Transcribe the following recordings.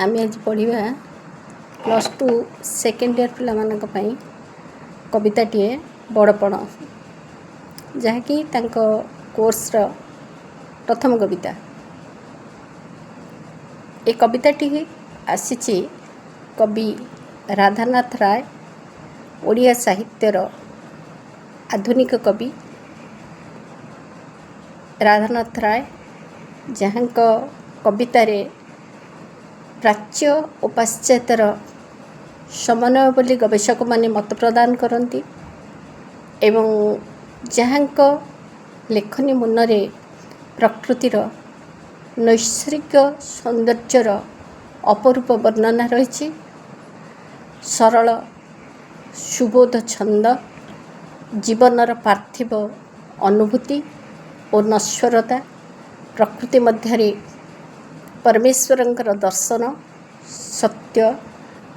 आम आज पढ़ा +2 सेकेंड ईयर पिला कविताटे बड़पण जहाँकि कोर्स प्रथम कविता। ए कविताटी आसी कवि राधानाथ राय ओडिया साहित्यर आधुनिक कवि राधानाथ राय जहाँ कवितारे प्राच्य और पाश्चात्यर समन्वय बोली गवेषक माने मत प्रदान करती एवं जहाँ लेखनी मुनरे प्रकृतिर नैसर्गिक सौंदर्यर अपरूप वर्णना रही। सरल सुबोध छंद जीवनर पार्थिव अनुभूति और नश्वरता प्रकृति मध्य परमेश्वरंकर दर्शन सत्य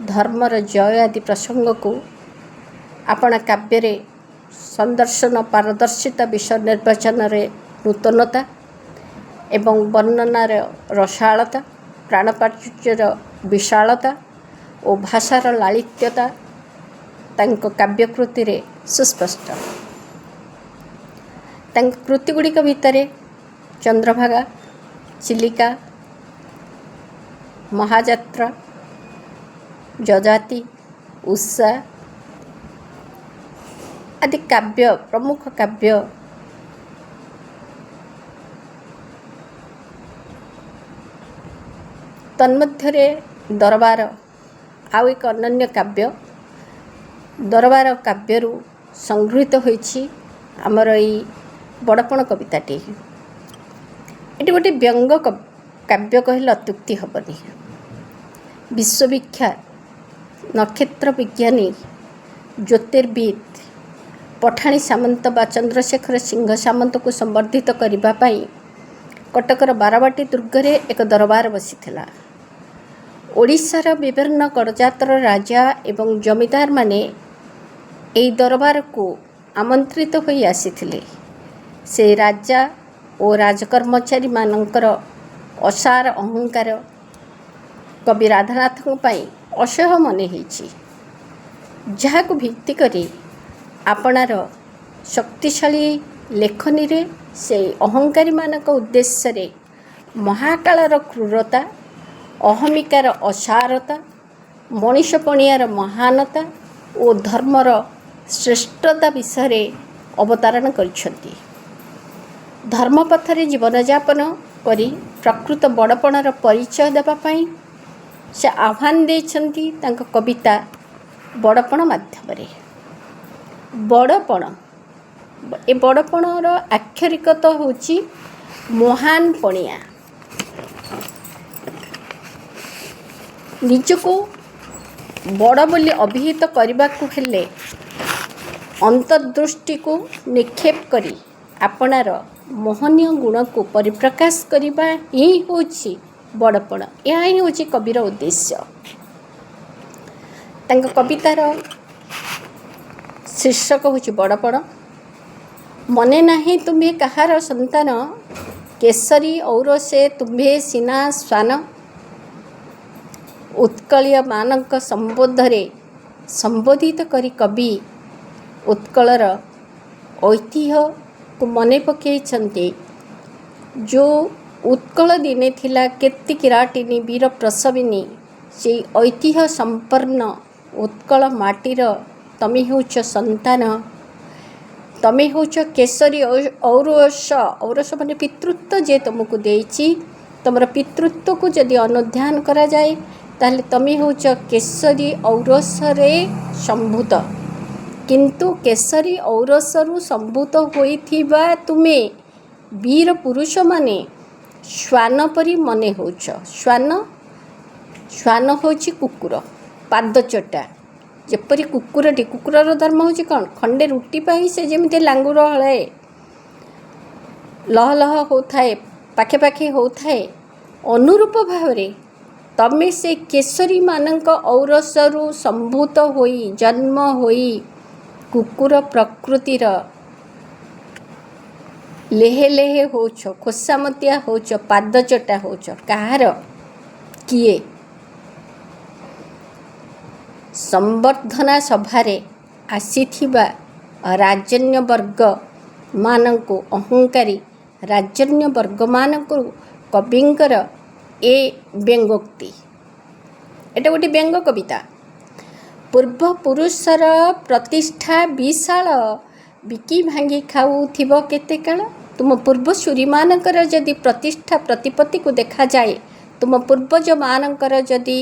धर्मर जय आदि प्रसंग को आपण काव्य संदर्शन पारदर्शिता विषय निर्वाचन नूतनता एवं वर्णनार रसालता प्राणपाचुर्यर विशालता और भाषार लालित्यता तांको काव्यकृति रे सुस्पष्ट। तांको कृतिगुड़िक भितर चंद्रभागा चिलिका महाजात्रा जजाति उषा आदि काव्य प्रमुख काव्य तन्मध्यरे दरबार आउ एक अनन्य काव्य दरबार काव्यरू संगृहीत होइछि आमर एई बड़पण कविताटी। एटी गोटे व्यंग काव्य कहले अत्युक्ति हेबनी। विश्वविख्यात नक्षत्र विज्ञानी ज्योतिर्विद पठाणी सामंत बा चंद्रशेखर सिंह सामंत को संवर्धित करने कटकर बारवाटी दुर्गरे एक दरबार बसीथिला। ओडिशार विभिन्न गणजातर राजा एवं जमीदार माने एई दरबार को आमंत्रित होई आसीथिले। से राजा और राजकर्मचारी मानकर असार अहंकार कवि राधानाथ असह्य मने होइछि, जहाको भित्ति करी आपणार शक्तिशाली लेखनी रे से अहंकारी मानक उद्देश्य रे महाकालर क्रूरता अहमिकार असारता मनीषपणियार महानता और धर्मर श्रेष्ठता विषय अवतारण करिसेंती। धर्मपथरे जीवनयापन करी प्रकृत बड़पणर परिचय देवाई से आह्वान देछंती तांको कविता बड़पण माध्यम। बड़पण ए बड़पणर आक्षरिकत होची महान पणिया। निजको बड़ बोली अभिहित करने को हेले अंतर्दृष्टि को निक्षेप करी आपणार मोहनीय गुण को परिप्रकाश करने ही होची बड़पण। यह ही होची कविर उद्देश्य। तांको कवितार शीर्षक होची बड़पण। मने नाही तुम्हे कहार संतान केसरी और से तुम्हे सीना स्वान उत्कलीय मानक संबोधरे संबोधित करी कवि उत्कलर ऐतिह्य को मने पकेइछन्ते। जो उत्कल दिने थिला केत्ति किराटिनी वीर प्रसविनी से ऐतिह्य संपन्न उत्कल माटीर तमे होच संतान। तमे होच केसरी औरस माने पितृत्व जे तुमको देइछि। तुमर पितृत्व को यदि अनुध्यान करा जाए ताहले तमे होच केसरी औरस रे संभूत। किंतु केसरी औरसरु संभूत होइथिबा तुमे वीर पुरुष माने श्वान परी मने होच। श्वान होची कुकुर पादचटा जेपरी कुकुरटी कुकुरर धर्म होची कौन खंडे रुटी पाई से जेमिति लांगुर हलाए लह लह होथाए पाखे पाखे होथाए अनुरूप भावरे तमे से केसरी मानक औरसरु संभूत होई जन्म होई कुकुर प्रकृतिर लेहे लेहे होच खोसामतिया होच पादचटा होच कहार किए ସମ୍ବର୍ଦ୍ଧନା ସଭାରେ ଆସିଥିବା ରାଜନ୍ୟବର୍ଗ ମାନଙ୍କୁ ଅହଙ୍କାରୀ ରାଜନ୍ୟବର୍ଗମାନଙ୍କୁ କବିଙ୍କର ଏ ବ୍ୟଙ୍ଗୋକ୍ତି। ଏଇଟା ଗୋଟେ ବ୍ୟଙ୍ଗ କବିତା। ପୂର୍ବପୁରୁଷର ପ୍ରତିଷ୍ଠା ବିଶାଳ, ବିକି ଭାଙ୍ଗି ଖାଉଥିବ କେତେ କାଳ। ତୁମ ପୂର୍ବସୂରୀମାନଙ୍କର ଯଦି ପ୍ରତିଷ୍ଠା ପ୍ରତିପତ୍ତିକୁ ଦେଖାଯାଏ, ତୁମ ପୂର୍ବଜମାନଙ୍କର ଯଦି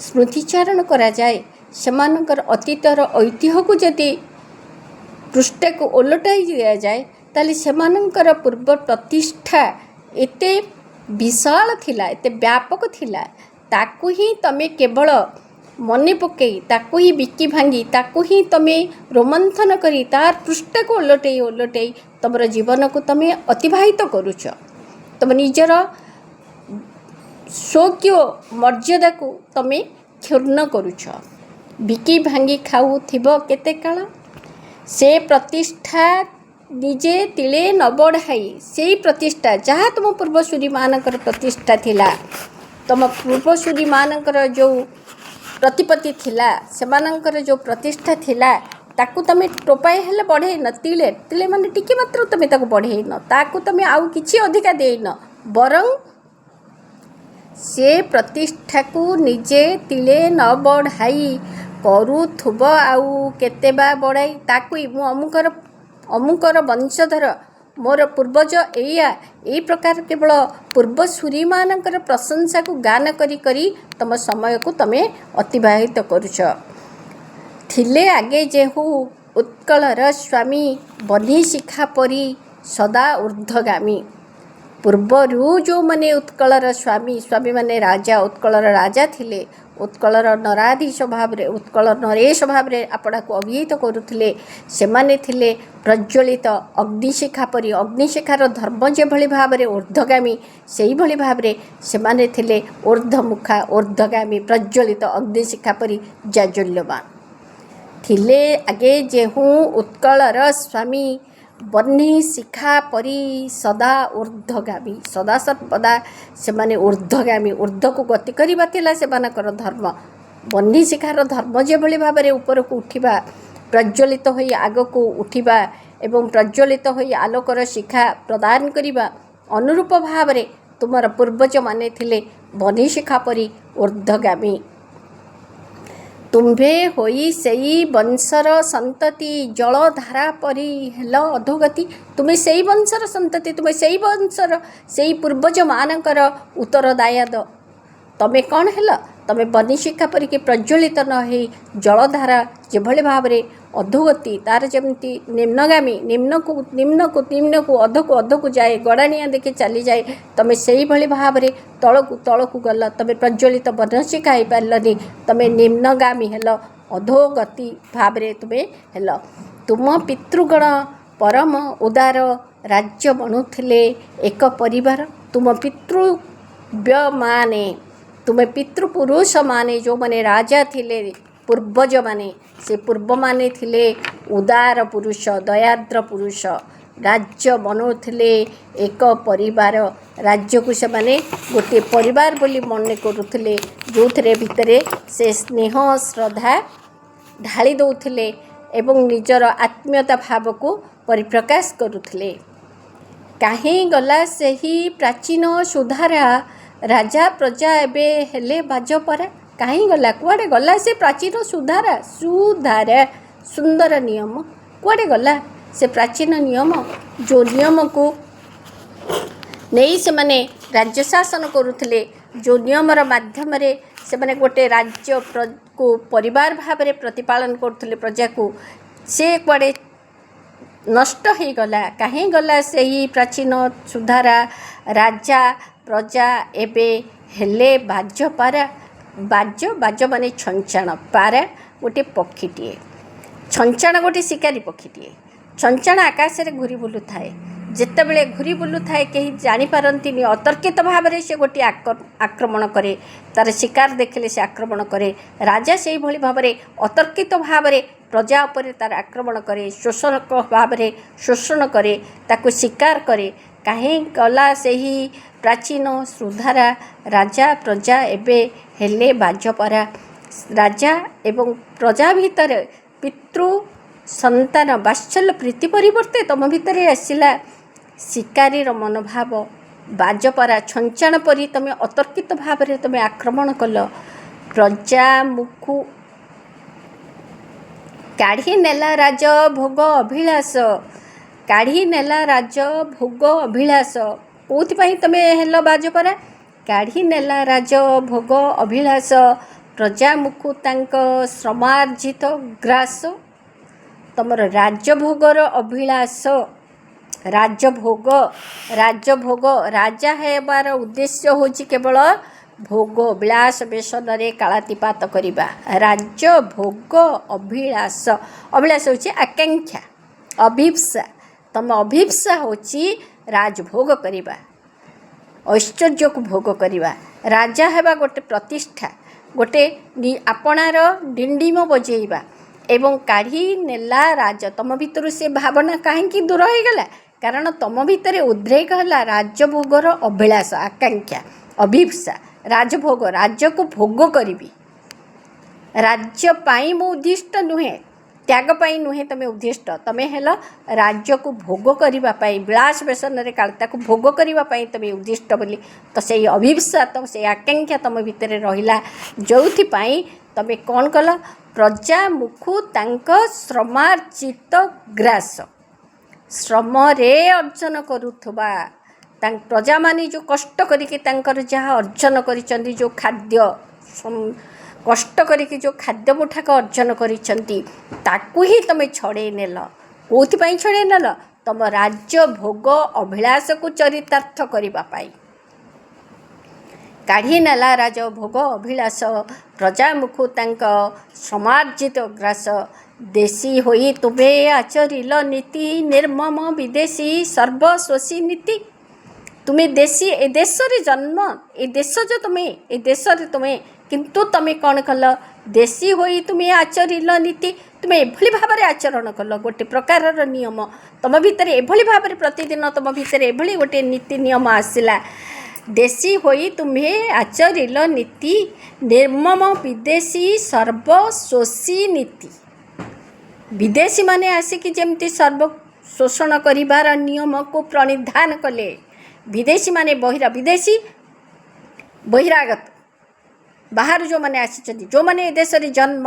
ସ୍ମୃତିଚାରଣ କରାଯାଏ, ସେମାନଙ୍କର ଅତୀତର ଐତିହ୍ୟକୁ ଯଦି ପୃଷ୍ଠାକୁ ଓଲଟାଇ ଦିଆଯାଏ, ତାହେଲେ ସେମାନଙ୍କର ପୂର୍ବ ପ୍ରତିଷ୍ଠା ଏତେ ବିଶାଳ ଥିଲା, ଏତେ ବ୍ୟାପକ ଥିଲା, ତାକୁ ହିଁ ତମେ କେବଳ ମନେ ପକାଇ, ତାକୁ ହିଁ ବିକି ଭାଙ୍ଗି, ତାକୁ ହିଁ ତମେ ରୋମନ୍ଥନ କରି, ତାର ପୃଷ୍ଠାକୁ ଓଲଟେଇ ତମର ଜୀବନକୁ ତମେ ଅତିବାହିତ କରୁଛ। ତମ ନିଜର ସ୍ୱକୀୟ ମର୍ଯ୍ୟାଦାକୁ ତମେ କ୍ଷୁର୍ଣ୍ଣ କରୁଛ। ବିକି ଭାଙ୍ଗି ଖାଉଥିବ କେତେ କାଳ। ସେ ପ୍ରତିଷ୍ଠା ନିଜେ ତିଳେ ନ ବଢ଼ାଇ, ସେଇ ପ୍ରତିଷ୍ଠା ଯାହା ତୁମ ପୂର୍ବସୂରୀମାନଙ୍କର ପ୍ରତିଷ୍ଠା ଥିଲା, ତୁମ ପୂର୍ବସୂରୀମାନଙ୍କର ଯେଉଁ ପ୍ରତିପତ୍ତି ଥିଲା, ସେମାନଙ୍କର ଯେଉଁ ପ୍ରତିଷ୍ଠା ଥିଲା, ତାକୁ ତୁମେ ଟୋପାଏ ହେଲେ ବଢ଼େଇନ। ତିଳେ ମାନେ ଟିକେ ମାତ୍ର ତୁମେ ତାକୁ ବଢ଼େଇନ, ତାକୁ ତୁମେ ଆଉ କିଛି ଅଧିକା ଦେଇନ, ବରଂ ସେ ପ୍ରତିଷ୍ଠାକୁ ନିଜେ ତିଳେ ନ ବଢ଼ାଇ କରୁଥିବ ଆଉ କେତେ ବା ବଢ଼ାଇ। ତାକୁ ମୁଁ ଅମୁକର ବଂଶଧର, ମୋର ପୂର୍ବଜ ଏଇଆ, ଏଇ ପ୍ରକାର କେବଳ ପୂର୍ବସୂରୀମାନଙ୍କର ପ୍ରଶଂସାକୁ ଗାନ କରି ତମ ସମୟକୁ ତମେ ଅତିବାହିତ କରୁଛ। ଥିଲେ ଆଗେ ଯେହୁ ଉତ୍କଳର ସ୍ୱାମୀ, ବହ୍ନି ଶିଖା ପରି ସଦା ଊର୍ଦ୍ଧ୍ୱଗାମୀ। ପୂର୍ବରୁ ଯେଉଁମାନେ ଉତ୍କଳର ସ୍ୱାମୀ ମାନେ ରାଜା, ଉତ୍କଳର ରାଜା ଥିଲେ, ଉତ୍କଳର ନରାଧୀଶ ଭାବରେ, ଉତ୍କଳ ନରେଶ ଭାବରେ ଆପଣଙ୍କୁ ଅଭିହିତ କରୁଥିଲେ, ସେମାନେ ଥିଲେ ପ୍ରଜ୍ୱଳିତ ଅଗ୍ନିଶିଖା ପରି। ଅଗ୍ନିଶିଖାର ଧର୍ମ ଯେଭଳି ଭାବରେ ଊର୍ଦ୍ଧ୍ୱଗାମୀ, ସେହିଭଳି ଭାବରେ ସେମାନେ ଥିଲେ ଊର୍ଦ୍ଧ୍ୱମୁଖା, ଊର୍ଦ୍ଧ୍ୱଗାମୀ, ପ୍ରଜ୍ୱଳିତ ଅଗ୍ନିଶିଖା ପରି ଜାଜ୍ୱଲ୍ୟମାନ। ଥିଲେ ଆଗେ ଯେହୁ ଉତ୍କଳର ସ୍ୱାମୀ, ବହ୍ନି ଶିଖା ପରି ସଦା ଊର୍ଦ୍ଧ୍ୱଗାମୀ। ସଦା ସର୍ବଦା ସେମାନେ ଊର୍ଦ୍ଧ୍ୱଗାମୀ, ଊର୍ଦ୍ଧ୍ୱକୁ ଗତି କରିବା ଥିଲା ସେମାନଙ୍କର ଧର୍ମ। ବହ୍ନି ଶିଖାର ଧର୍ମ ଯେଭଳି ଭାବରେ ଉପରକୁ ଉଠିବା, ପ୍ରଜ୍ୱଳିତ ହୋଇ ଆଗକୁ ଉଠିବା ଏବଂ ପ୍ରଜ୍ୱଳିତ ହୋଇ ଆଲୋକର ଶିଖା ପ୍ରଦାନ କରିବା, ଅନୁରୂପ ଭାବରେ ତୁମର ପୂର୍ବଜମାନେ ଥିଲେ ବହ୍ନି ଶିଖା ପରି ଊର୍ଦ୍ଧ୍ୱଗାମୀ। ତୁମ୍ଭେ ହୋଇ ସେଇ ବଂଶର ସନ୍ତତି, ଜଳଧାରା ପରି ହେଲ ଅଧୋଗତି। ତୁମେ ସେଇ ବଂଶର ସନ୍ତତି, ତୁମେ ସେଇ ବଂଶର ସେଇ ପୂର୍ବଜମାନଙ୍କର ଉତ୍ତରଦାୟାଦ। ତମେ କ'ଣ ହେଲ? ତମେ ବହ୍ନି ଶିଖା ପରିକି ପ୍ରଜ୍ୱଳିତ ନ ହେଇ ଜଳଧାରା ଯେଭଳି ଭାବରେ ଅଧୋଗତି, ତାର ଯେମିତି ନିମ୍ନଗାମୀ, ନିମ୍ନକୁ ଅଧକୁ ଯାଏ, ଗଡ଼ାଣିଆ ଦେଖି ଚାଲିଯାଏ, ତମେ ସେଇଭଳି ଭାବରେ ତଳକୁ ଗଲ। ତମେ ପ୍ରଜ୍ୱଳିତ ବହ୍ନି ଶିଖା ହେଇପାରିଲନି, ତମେ ନିମ୍ନଗାମୀ ହେଲ, ଅଧୋଗତି ଭାବରେ ତୁମେ ହେଲ। ତୁମ ପିତୃଗଣ ପରମ ଉଦାର, ରାଜ୍ୟ ବଣୁଥିଲେ ଏକ ପରିବାର। ତୁମ ପିତୃବ୍ୟମାନେ, ତୁମେ ପିତୃପୁରୁଷମାନେ ଯେଉଁମାନେ ରାଜା ଥିଲେ, ପୂର୍ବଜମାନେ, ସେ ପୂର୍ବମାନେ ଥିଲେ ଉଦାର ପୁରୁଷ, ଦୟାଦ୍ର ପୁରୁଷ। ରାଜ୍ୟ ବନଉଥିଲେ ଏକ ପରିବାର। ରାଜ୍ୟକୁ ସେମାନେ ଗୋଟିଏ ପରିବାର ବୋଲି ମନେ କରୁଥିଲେ, ଯେଉଁଥିରେ ଭିତରେ ସେ ସ୍ନେହ ଶ୍ରଦ୍ଧା ଢାଳି ଦେଉଥିଲେ ଏବଂ ନିଜର ଆତ୍ମୀୟତା ଭାବକୁ ପରିପ୍ରକାଶ କରୁଥିଲେ। କାହିଁ ଗଲା ସେହି ପ୍ରାଚୀନ ସୁଧାରା, ରାଜା ପ୍ରଜା ଏବେ ହେଲେ ବାଜପରା। କାହିଁ ଗଲା, କୁଆଡ଼େ ଗଲା ସେ ପ୍ରାଚୀନ ସୁଧାରା, ସୁନ୍ଦର ନିୟମ କୁଆଡ଼େ ଗଲା? ସେ ପ୍ରାଚୀନ ନିୟମ, ଯେଉଁ ନିୟମକୁ ନେଇ ସେମାନେ ରାଜ୍ୟ ଶାସନ କରୁଥିଲେ, ଯେଉଁ ନିୟମର ମାଧ୍ୟମରେ ସେମାନେ ଗୋଟେ ରାଜ୍ୟକୁ ପରିବାର ଭାବରେ ପ୍ରତିପାଳନ କରୁଥିଲେ ପ୍ରଜାକୁ, ସେ କୁଆଡ଼େ ନଷ୍ଟ ହେଇଗଲା। କାହିଁ ଗଲା ସେହି ପ୍ରାଚୀନ ସୁଧାରା, ରାଜା ପ୍ରଜା ଏବେ ହେଲେ ବାଜପାରା। ବାଜ ମାନେ ଛଞ୍ଚାଣ, ପାରା ଗୋଟିଏ ପକ୍ଷୀଟିଏ, ଛଞ୍ଚାଣ ଗୋଟିଏ ଶିକାରୀ ପକ୍ଷୀଟିଏ। ଛଞ୍ଚାଣ ଆକାଶରେ ଘୁରି ବୁଲୁଥାଏ। ଯେତେବେଳେ ଘୁରି ବୁଲୁଥାଏ କେହି ଜାଣିପାରନ୍ତିନି, ଅତର୍କିତ ଭାବରେ ସେ ଗୋଟିଏ ଆକ୍ରମଣ କରେ, ତା'ର ଶିକାର ଦେଖିଲେ ସେ ଆକ୍ରମଣ କରେ। ରାଜା ସେଇଭଳି ଭାବରେ ଅତର୍କିତ ଭାବରେ ପ୍ରଜା ଉପରେ ତା'ର ଆକ୍ରମଣ କରେ, ଶୋଷକ ଭାବରେ ଶୋଷଣ କରେ, ତାକୁ ଶିକାର କରେ। କାହିଁ ଗଲା ସେହି ପ୍ରାଚୀନ ସୁଧାରା, ରାଜା ପ୍ରଜା ଏବେ ହେଲେ ବାଜପରା। ରାଜା ଏବଂ ପ୍ରଜା ଭିତରେ ପିତୃ ସନ୍ତାନ ବାତ୍ସଲ୍ୟ ପ୍ରୀତି ପରିବର୍ତ୍ତେ ତୁମ ଭିତରେ ଆସିଲା ଶିକାରୀର ମନୋଭାବ। ବାଜପରା ଛଞ୍ଚାଣ ପରି ତୁମେ ଅତର୍କିତ ଭାବରେ ତୁମେ ଆକ୍ରମଣ କଲ। ପ୍ରଜାମୁଖୁ କାଢ଼ି ନେଲା ରାଜ ଭୋଗ ଅଭିଳାଷ। କାଢ଼ି ନେଲା ରାଜ ଭୋଗ ଅଭିଳାଷ। କେଉଁଥିପାଇଁ ତୁମେ ହେଲ ବାଜପରା? କାଢ଼ି ନେଲା ରାଜ ଭୋଗ ଅଭିଳାଷ। ପ୍ରଜାମୁଖୁ ତାଙ୍କ ଶ୍ରମାର୍ଜିତ ଗ୍ରାସ। ତୁମର ରାଜଭୋଗର ଅଭିଳାଷ। ରାଜଭୋଗ ରାଜଭୋଗ ରାଜା ହେବାର ଉଦ୍ଦେଶ୍ୟ ହେଉଛି କେବଳ ଭୋଗ ବିଳାସ ବେସନରେ କାଳାତିପାତ କରିବା। ରାଜଭୋଗ ଅଭିଳାଷ। ଅଭିଳାଷ ହେଉଛି ଆକାଂକ୍ଷା, ଅଭିପ୍ସା। ତୁମ ଅଭିପ୍ସା ହେଉଛି ରାଜଭୋଗ କରିବା, ଐଶ୍ୱର୍ଯ୍ୟକୁ ଭୋଗ କରିବା। ରାଜା ହେବା ଗୋଟେ ପ୍ରତିଷ୍ଠା, ଗୋଟେ ଆପଣାର ଡିଣ୍ଡିମ ବଜେଇବା। ଏବଂ କାଢ଼ି ନେଲା ରାଜ। ତୁମ ଭିତରୁ ସେ ଭାବନା କାହିଁକି ଦୂର ହୋଇଗଲା? କାରଣ ତୁମ ଭିତରେ ଉଦ୍ରେକ ହେଲା ରାଜଭୋଗର ଅଭିଳାଷ, ଆକାଂକ୍ଷା, ଅଭିପ୍ସା। ରାଜଭୋଗ, ରାଜ୍ୟକୁ ଭୋଗ କରିବି। ରାଜ୍ୟ ପାଇଁ ମୁଁ ଉଦ୍ଦିଷ୍ଟ ନୁହେଁ, ତ୍ୟାଗ ପାଇଁ ନୁହେଁ ତୁମେ ଉଦ୍ଦିଷ୍ଟ। ତୁମେ ହେଲ ରାଜ୍ୟକୁ ଭୋଗ କରିବା ପାଇଁ, ବିଳାସ ବେସନରେ ତାକୁ ଭୋଗ କରିବା ପାଇଁ ତୁମେ ଉଦ୍ଦିଷ୍ଟ ବୋଲି। ତ ସେଇ ଅଭିପ୍ସା, ତ ସେଇ ଆକାଂକ୍ଷା ତୁମ ଭିତରେ ରହିଲା, ଯେଉଁଥିପାଇଁ ତୁମେ କ'ଣ କଲ? ପ୍ରଜାମୁଖୁ ତାଙ୍କ ଶ୍ରମାର୍ଜିତ ଗ୍ରାସ। ଶ୍ରମରେ ଅର୍ଜନ କରୁଥିବା ପ୍ରଜାମାନେ ଯେଉଁ କଷ୍ଟ କରିକି ତାଙ୍କର ଯାହା ଅର୍ଜନ କରିଛନ୍ତି, ଯେଉଁ ଖାଦ୍ୟ କଷ୍ଟ କରିକି ଯେଉଁ ଖାଦ୍ୟ ମୁଠାକ ଅର୍ଜନ କରିଛନ୍ତି, ତାକୁ ହିଁ ତୁମେ ଛଡ଼େଇ ନେଲ। କେଉଁଥିପାଇଁ ଛଡ଼େଇ ନେଲ? ତୁମ ରାଜ୍ୟ ଭୋଗ ଅଭିଳାଷକୁ ଚରିତାର୍ଥ କରିବା ପାଇଁ। କାଢ଼ି ନେଲା ରାଜ ଭୋଗ ଅଭିଳାଷ। ପ୍ରଜାମୁଖୁ ତାଙ୍କ ସମାର୍ଜିତ ଗ୍ରାସ। ଦେଶୀ ହୋଇ ତୁମେ ଆଚରିଲ ନୀତି, ନିର୍ମମ ବିଦେଶୀ ସର୍ବଶୋଷୀ ନୀତି। ତୁମେ ଦେଶୀ, ଏ ଦେଶରେ ଜନ୍ମ, ଏ ଦେଶଜ ତୁମେ, ଏ ଦେଶରେ ତୁମେ, କିନ୍ତୁ ତୁମେ କ'ଣ କଲ? ଦେଶୀ ହୋଇ ତୁମେ ଆଚରିଲ ନୀତି। ତୁମେ ଏଭଳି ଭାବରେ ଆଚରଣ କଲ, ଗୋଟେ ପ୍ରକାରର ନିୟମ ତୁମ ଭିତରେ ଏଭଳି ଭାବରେ ପ୍ରତିଦିନ ତୁମ ଭିତରେ ଏଭଳି ଗୋଟେ ନୀତି ନିୟମ ଆସିଲା। ଦେଶୀ ହୋଇ ତୁମେ ଆଚରିଲ ନୀତି, ନିର୍ମମ ବିଦେଶୀ ସର୍ବଶୋଷୀ ନୀତି। ବିଦେଶୀମାନେ ଆସିକି ଯେମିତି ସର୍ବ ଶୋଷଣ କରିବାର ନିୟମକୁ ପ୍ରଣିଧାନ କଲେ। ବିଦେଶୀମାନେ ବିଦେଶୀ ବହିରାଗତ, ବାହାରୁ ଯେଉଁମାନେ ଆସିଛନ୍ତି, ଯେଉଁମାନେ ଏ ଦେଶରେ ଜନ୍ମ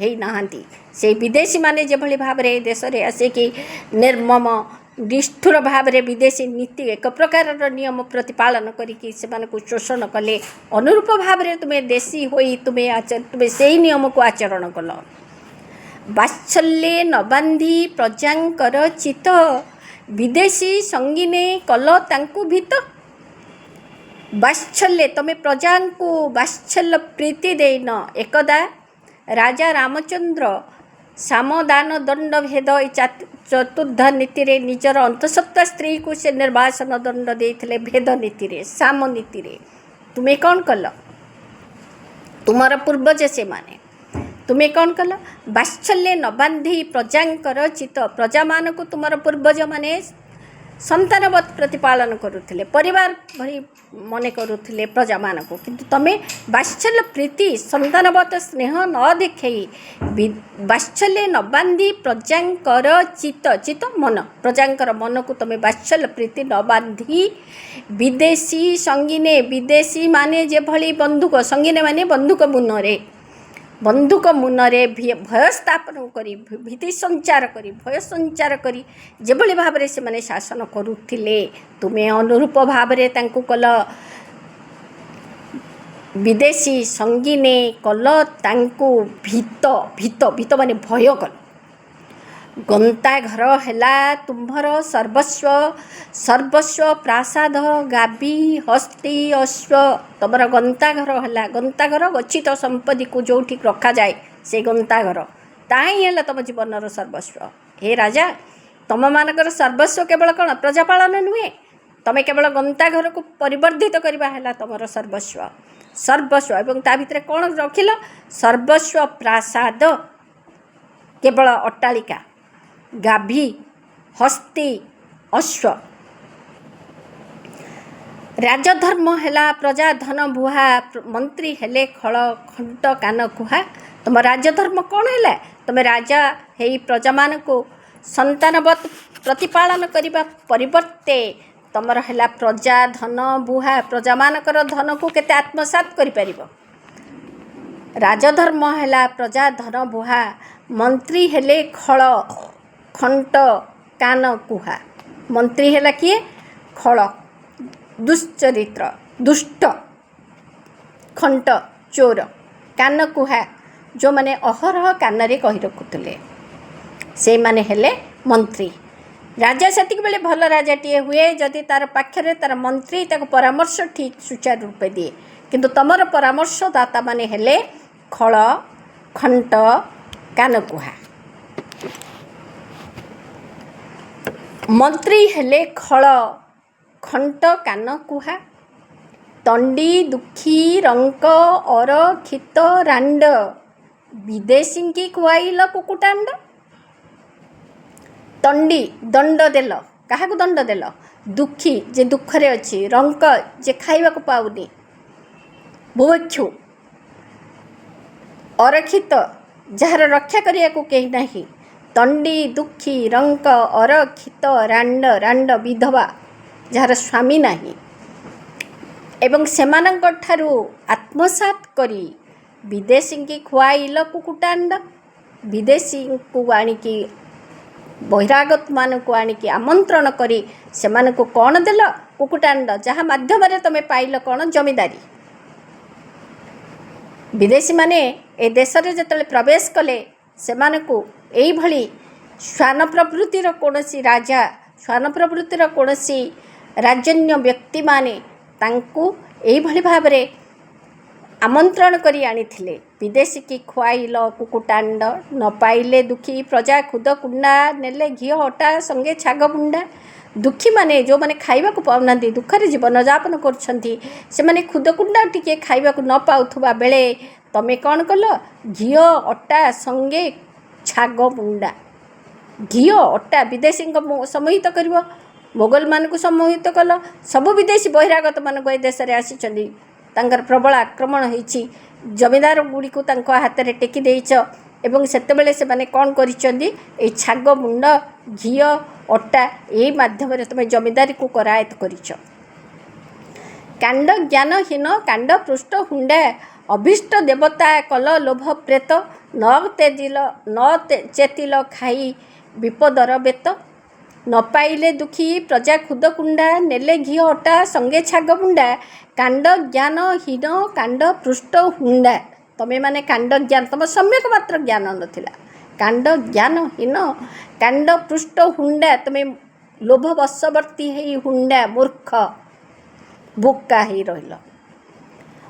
ହେଇନାହାନ୍ତି, ସେଇ ବିଦେଶୀମାନେ ଯେଭଳି ଭାବରେ ଏ ଦେଶରେ ଆସିକି ନିର୍ମମ ନିଷ୍ଠୁର ଭାବରେ ବିଦେଶୀ ନୀତି, ଏକ ପ୍ରକାରର ନିୟମ ପ୍ରତିପାଳନ କରିକି ସେମାନଙ୍କୁ ଶୋଷଣ କଲେ, ଅନୁରୂପ ଭାବରେ ତୁମେ ଦେଶୀ ହୋଇ ତୁମେ ସେଇ ନିୟମକୁ ଆଚରଣ କଲ। ବାତ୍ସଲ୍ୟେ ନ ବାନ୍ଧି ପ୍ରଜାଙ୍କର ଚିତ, ବିଦେଶୀ ସଙ୍ଗୀନେ କଲ ତାଙ୍କୁ ଭୀତ। ବାତ୍ସଲ୍ୟେ, ତୁମେ ପ୍ରଜାଙ୍କୁ ବାତ୍ସଲ୍ୟ ପ୍ରୀତି ଦେଇନ। ଏକଦା ରାଜା ରାମଚନ୍ଦ୍ର ସାମ ଦାନ ଦଣ୍ଡ ଭେଦ ଏ ଚତୁର୍ଦ୍ଧ ନୀତିରେ ନିଜର ଅନ୍ତଃସତ୍ତ୍ୱା ସ୍ତ୍ରୀକୁ ସେ ନିର୍ବାସନ ଦଣ୍ଡ ଦେଇଥିଲେ। ଭେଦ ନୀତିରେ, ସାମ ନୀତିରେ ତୁମେ କ'ଣ କଲ? ତୁମର ପୂର୍ବଜ ସେମାନେ, ତୁମେ କ'ଣ କଲ? ବାତ୍ସଲ୍ୟେ ନ ବାନ୍ଧି ପ୍ରଜାଙ୍କର ଚିତ। ପ୍ରଜାମାନଙ୍କୁ ତୁମର ପୂର୍ବଜମାନେ ସନ୍ତାନବତ୍ ପ୍ରତିପାଳନ କରୁଥିଲେ, ପରିବାର ଭଳି ମନେ କରୁଥିଲେ ପ୍ରଜାମାନଙ୍କୁ, କିନ୍ତୁ ତୁମେ ବାତ୍ସଲ୍ୟ ପ୍ରୀତି, ସନ୍ତାନବତ୍ ସ୍ନେହ ନ ଦେଖାଇ, ବାତ୍ସଲ୍ୟେ ନ ବାନ୍ଧି ପ୍ରଜାଙ୍କର ଚିତ ମନ, ପ୍ରଜାଙ୍କର ମନକୁ ତୁମେ ବାତ୍ସଲ୍ୟ ପ୍ରୀତି ନ ବାନ୍ଧି, ବିଦେଶୀ ସଙ୍ଗୀନେ, ବିଦେଶୀ ମାନେ ଯେଭଳି ବନ୍ଧୁକ, ସଙ୍ଗୀନେ ମାନେ ବନ୍ଧୁକ ମୁନରେ ଭୟ ସ୍ଥାପନ କରି, ଭୀତି ସଞ୍ଚାର କରି, ଭୟ ସଞ୍ଚାର କରି ଯେଭଳି ଭାବରେ ସେମାନେ ଶାସନ କରୁଥିଲେ, ତୁମେ ଅନୁରୂପ ଭାବରେ ତାଙ୍କୁ କଲ। ବିଦେଶୀ ସଙ୍ଗୀନେ କଲ ତାଙ୍କୁ ଭୀତ ମାନେ ଭୟ କଲ। ଗନ୍ତା ଘର ହେଲା ତୁମ୍ଭର ସର୍ବସ୍ୱ ପ୍ରାସାଦ, ଗାବି ହସ୍ତୀ ଅଶ୍ୱ। ତୁମର ଗନ୍ତାଘର ହେଲା, ଗନ୍ତାଘର ଗଚ୍ଛିତ ସମ୍ପତ୍ତିକୁ ଯେଉଁଠି ରଖାଯାଏ, ସେ ଗନ୍ତାଘର, ତାହା ହିଁ ହେଲା ତୁମ ଜୀବନର ସର୍ବସ୍ୱ। ହେ ରାଜା, ତୁମମାନଙ୍କର ସର୍ବସ୍ୱ କେବଳ କ'ଣ? ପ୍ରଜାପାଳନ ନୁହେଁ, ତୁମେ କେବଳ ଗନ୍ତାଘରକୁ ପରିବର୍ଦ୍ଧିତ କରିବା ହେଲା ତୁମର ସର୍ବସ୍ୱ। ଏବଂ ତା ଭିତରେ କ'ଣ ରଖିଲ? ସର୍ବସ୍ୱ ପ୍ରାସାଦ, କେବଳ ଅଟ୍ଟାଳିକା, ଗାଭୀ, ହସ୍ତୀ, ଅଶ୍ୱ। ରାଜଧର୍ମ ହେଲା ପ୍ରଜା ଧନ ବୁହା, ମନ୍ତ୍ରୀ ହେଲେ ଖଳ ଖଣ୍ଟ କାନ କୁହା। ତୁମ ରାଜଧର୍ମ କ'ଣ ହେଲା? ତୁମେ ରାଜା ହେଇ ପ୍ରଜାମାନଙ୍କୁ ସନ୍ତାନବତ୍ ପ୍ରତିପାଳନ କରିବା ପରିବର୍ତ୍ତେ ତୁମର ହେଲା ପ୍ରଜା ଧନ ବୁହା। ପ୍ରଜାମାନଙ୍କର ଧନକୁ କେତେ ଆତ୍ମସାତ କରିପାରିବ? ରାଜଧର୍ମ ହେଲା ପ୍ରଜା ଧନ ବୁହା, ମନ୍ତ୍ରୀ ହେଲେ ଖଳ ଖଣ୍ଟ କାନ କୁହା। ମନ୍ତ୍ରୀ ହେଲା କିଏ? ଖଳ ଦୁଶ୍ଚରିତ୍ର ଦୁଷ୍ଟ, ଖଣ୍ଟ ଚୋର, କାନ କୁହା ଯେଉଁମାନେ ଅହରହ କାନରେ କହି ରଖୁଥିଲେ ସେଇମାନେ ହେଲେ ମନ୍ତ୍ରୀ। ରାଜା ସେତିକିବେଳେ ଭଲ ରାଜାଟିଏ ହୁଏ ଯଦି ତାର ପାଖରେ ତାର ମନ୍ତ୍ରୀ ତାକୁ ପରାମର୍ଶ ଠିକ୍ ସୁଚାରୁ ରୂପେ ଦିଏ। କିନ୍ତୁ ତୁମର ପରାମର୍ଶଦାତାମାନେ ହେଲେ ଖଳ ଖଣ୍ଟ କାନ କୁହା। ମନ୍ତ୍ରୀ ହେଲେ ଖଳ ଖଣ୍ଟ କାନ କୁହା। ତଣ୍ଡି ଦୁଃଖୀ ରଙ୍କ ଅରକ୍ଷିତ ରାଣ୍ଡ, ବିଦେଶୀଙ୍କି ଖୁଆଇଲ କୁକୁଟାଣ୍ଡ। ତଣ୍ଡି ଦଣ୍ଡ ଦେଲ, କାହାକୁ ଦଣ୍ଡ ଦେଲ? ଦୁଃଖୀ ଯେ ଦୁଃଖରେ ଅଛି, ରଙ୍କ ଯେ ଖାଇବାକୁ ପାଉନି, ବୁଭୁକ୍ଷୁ, ଅରକ୍ଷିତ ଯାହାର ରକ୍ଷା କରିବାକୁ କେହି ନାହିଁ। ତଣ୍ଡି ଦୁଃଖୀ ରଙ୍କ ଅରକ୍ଷିତ ରାଣ୍ଡ, ରାଣ୍ଡ ବିଧବା ଯାହାର ସ୍ୱାମୀ ନାହିଁ, ଏବଂ ସେମାନଙ୍କ ଠାରୁ ଆତ୍ମସାତ କରି ବିଦେଶୀଙ୍କି ଖୁଆଇଲ କୁକୁଟାଣ୍ଡ। ବିଦେଶୀଙ୍କୁ ଆଣିକି ବହିରାଗତମାନଙ୍କୁ ଆଣିକି ଆମନ୍ତ୍ରଣ କରି ସେମାନଙ୍କୁ କ'ଣ ଦେଲ? କୁକୁଟାଣ୍ଡ, ଯାହା ମାଧ୍ୟମରେ ତୁମେ ପାଇଲ କ'ଣ? ଜମିଦାରୀ। ବିଦେଶୀମାନେ ଏ ଦେଶରେ ଯେତେବେଳେ ପ୍ରବେଶ କଲେ ସେମାନଙ୍କୁ ଏଇଭଳି ଶ୍ୱାନ ପ୍ରଭୃତିର କୌଣସି ରାଜା, ଶ୍ୱାନ ପ୍ରଭୃତିର କୌଣସି ରାଜନ୍ୟ ବ୍ୟକ୍ତିମାନେ ତାଙ୍କୁ ଏଇଭଳି ଭାବରେ ଆମନ୍ତ୍ରଣ କରି ଆଣିଥିଲେ। ବିଦେଶୀକି ଖୁଆଇଲ କୁକୁଟାଣ୍ଡ, ନ ପାଇଲେ ଦୁଃଖୀ ପ୍ରଜା ଖୁଦ କୁଣ୍ଡା, ନେଲେ ଘିଅ ଅଟା ସଙ୍ଗେ ଛାଗ ବୁଣ୍ଡା। ଦୁଃଖୀମାନେ ଯେଉଁମାନେ ଖାଇବାକୁ ପାଉନାହାନ୍ତି, ଦୁଃଖରେ ଜୀବନଯାପନ କରୁଛନ୍ତି, ସେମାନେ ଖୁଦ କୁଣ୍ଡା ଟିକେ ଖାଇବାକୁ ନ ପାଉଥିବା ବେଳେ ତମେ କ'ଣ କଲ? ଘିଅ ଅଟା ସଙ୍ଗେ ଛାଗ ବୁଣ୍ଡା। ଘିଅ ଅଟା ବିଦେଶୀଙ୍କ ସମ୍ମୋହିତ କରିବ, ମୋଗଲମାନଙ୍କୁ ସମ୍ମୋହିତ କଲ। ସବୁ ବିଦେଶୀ ବହିରାଗତମାନଙ୍କୁ ଏ ଦେଶରେ ଆସିଛନ୍ତି, ତାଙ୍କର ପ୍ରବଳ ଆକ୍ରମଣ ହେଇଛି, ଜମିଦାର ଗୁଡ଼ିକୁ ତାଙ୍କ ହାତରେ ଟେକି ଦେଇଛ ଏବଂ ସେତେବେଳେ ସେମାନେ କ'ଣ କରିଛନ୍ତି? ଏଇ ଛାଗ ମୁଣ୍ଡ ଘିଅ ଅଟା ଏଇ ମାଧ୍ୟମରେ ତୁମେ ଜମିଦାରୀକୁ କରାୟତ କରିଛ। କାଣ୍ଡ ଜ୍ଞାନହୀନ କାଣ୍ଡ ପୃଷ୍ଠ ହୁଣ୍ଡା, ଅଭୀଷ୍ଟ ଦେବତା କଲ ଲୋଭ ପ୍ରେତ, ନ ଚେତିଲ ଖାଇ ବିପଦର ବେତ। ନ ପାଇଲେ ଦୁଃଖୀ ପ୍ରଜା ଖୁଦ କୁଣ୍ଡା, ନେଲେ ଘିଅ ଅଟା ସଙ୍ଗେ ଛାଗ ବୁଣ୍ଡା। କାଣ୍ଡ ଜ୍ଞାନହୀନ କାଣ୍ଡ ପୃଷ୍ଠ ହୁଣ୍ଡା, ତମେମାନେ କାଣ୍ଡ ଜ୍ଞାନ, ତୁମ ସମ୍ୟକ ମାତ୍ର ଜ୍ଞାନ ନଥିଲା। କାଣ୍ଡ ଜ୍ଞାନହୀନ କାଣ୍ଡ ପୃଷ୍ଠ ହୁଣ୍ଡା, ତୁମେ ଲୋଭ ବଶବର୍ତ୍ତୀ ହେଇ ହୁଣ୍ଡା ମୂର୍ଖ ବୋକା ହେଇ ରହିଲ।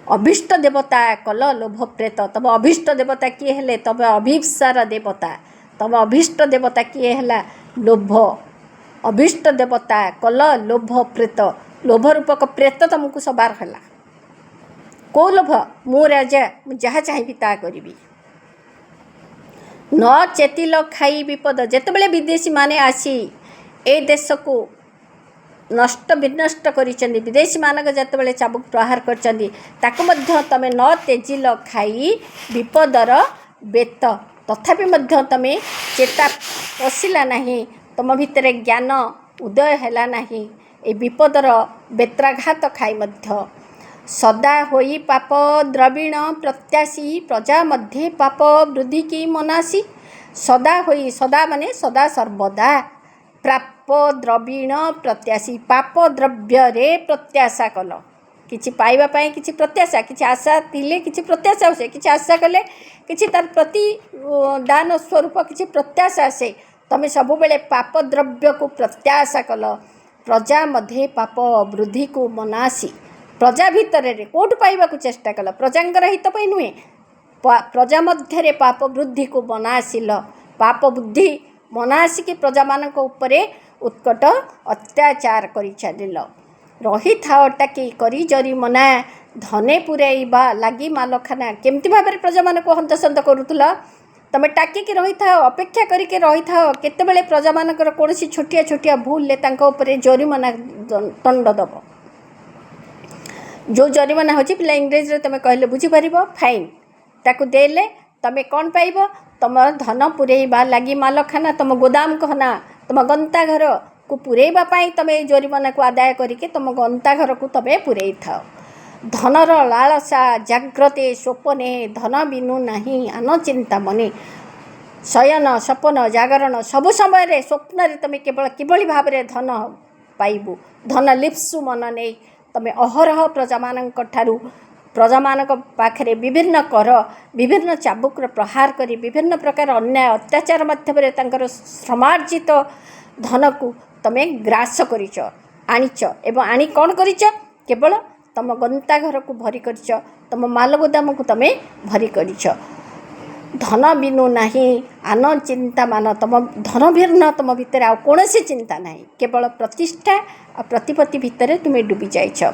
ଅଭୀଷ୍ଟ ଦେବତା କଲ ଲୋଭ ପ୍ରେତ, ତମ ଅଭୀଷ୍ଟ ଦେବତା କିଏ ହେଲେ? ତମେ ଅଭିପ୍ସାର ଦେବତା। ତମ ଅଭୀଷ୍ଟ ଦେବତା କିଏ ହେଲା? ଲୋଭ। ଅଭୀଷ୍ଟ ଦେବତା କଲ ଲୋଭ ପ୍ରେତ, ଲୋଭ ରୂପକ ପ୍ରେତ ତମକୁ ସବାର ହେଲା। କେଉଁ ଲୋଭ? ମୁଁ ରାଜା, ମୁଁ ଯାହା ଚାହିଁବି ତାହା କରିବି। ନ ଚେତିଲ ଖାଇ ବିପଦ, ଯେତେବେଳେ ବିଦେଶୀମାନେ ଆସି ଏ ଦେଶକୁ ନଷ୍ଟ ବିନଷ୍ଟ କରିଛନ୍ତି, ବିଦେଶୀମାନଙ୍କ ଯେତେବେଳେ ଚାବୁକ ପ୍ରହାର କରିଛନ୍ତି, ତାକୁ ମଧ୍ୟ ତମେ ନ ତେଜିଲ ଖାଇ ବିପଦର ବେତ, ତଥାପି ମଧ୍ୟ ତମେ ଚେତା ପଶିଲା ନାହିଁ, ତୁମ ଭିତରେ ଜ୍ଞାନ ଉଦୟ ହେଲା ନାହିଁ, ଏ ବିପଦର ବେତ୍ରାଘାତ ଖାଇ ମଧ୍ୟ। ସଦା ହୋଇ ପାପ ଦ୍ରବିଣ ପ୍ରତ୍ୟାଶୀ, ପ୍ରଜା ମଧ୍ୟେ ପାପ ବୃଦ୍ଧି କି ମନାସି। ସଦା ହୋଇ, ସଦା ମାନେ ସଦା ସର୍ବଦା, ପାପ ଦ୍ରବିଣ ପ୍ରତ୍ୟାଶୀ, ପାପ ଦ୍ରବ୍ୟରେ ପ୍ରତ୍ୟାଶା କଲ। କିଛି ପାଇବା ପାଇଁ କିଛି ପ୍ରତ୍ୟାଶା, କିଛି ଆଶା ଥିଲେ କିଛି ପ୍ରତ୍ୟାଶା ଆସେ, କିଛି ଆଶା କଲେ କିଛି ତାର ପ୍ରତି ଦାନ ସ୍ୱରୂପ କିଛି ପ୍ରତ୍ୟାଶା ଆସେ। ତମେ ସବୁବେଳେ ପାପ ଦ୍ରବ୍ୟକୁ ପ୍ରତ୍ୟାଶା କଲ। ପ୍ରଜା ମଧ୍ୟେ ପାପ ବୃଦ୍ଧିକୁ ମନାସି, ପ୍ରଜା ଭିତରେ କେଉଁଠୁ ପାଇବାକୁ ଚେଷ୍ଟା କଲ? ପ୍ରଜାଙ୍କର ହିତ ପାଇଁ ନୁହେଁ, ପ୍ରଜା ମଧ୍ୟରେ ପାପ ବୃଦ୍ଧିକୁ ମନାସିଲ। ପାପ ବୁଦ୍ଧି ମନାସିକି ପ୍ରଜାମାନଙ୍କ ଉପରେ ଉତ୍କଟ ଅତ୍ୟାଚାର କରି ଚାଲିଲ। ରହିଥାଅ ଟାକି କରି ଜରିମନା, ଧନେ ପୁରାଇବା ଲାଗି ମାଲଖାନା। କେମିତି ଭାବରେ ପ୍ରଜାମାନଙ୍କୁ ହନ୍ତସନ୍ତ କରୁଥିଲ? ତମେ ଟାକିକି ରହିଥାଅ, ଅପେକ୍ଷା କରିକି ରହିଥାଅ, କେତେବେଳେ ପ୍ରଜାମାନଙ୍କର କୌଣସି ଛୋଟିଆ ଛୋଟିଆ ଭୁଲରେ ତାଙ୍କ ଉପରେ ଜରିମନା ଦଣ୍ଡ ଦେବ। जो जरिमाना होची पिला इंग्रेजी रे तमे कहले बुझी परिबो फाइन ताकू देले तमे कौन पाइब तुम धन पुरेबा लगी मालखाना तुम गोदाम कहना तुम गंता घर को पुरेबा पाई तमे जरिमाना को आदाय करके तुम गंता घर को तमे पुरई थाओ। धनर लालसा जाग्रते स्वप्ने धन बिनु नहीं आन चिंता मने शयन सपन जागरण सबु समय स्वप्न तुम केवल किभली भाव में धन पाइबू धन लिप्सु मन नहीं तुम अहरह प्रजा मान पाखे विभिन्न कर विभिन्न चाबुक प्रहार करी विभिन्न प्रकार अन्याय अत्याचार मध्यम श्रमार्जित धन को तुम ग्रास करिच आनीच एवं आनी कौन करिच केवल तुम गंता घर को भरी करिच तुम माल गोदाम को तुम भरी करिच। धन बिनु नहीं आन चिंता मान तुम धन भिन्न तुम भितर आ कौन चिंता नहीं केवल प्रतिष्ठा आ प्रतिपत्ति भितर तुम्हें डूबी जाइछ।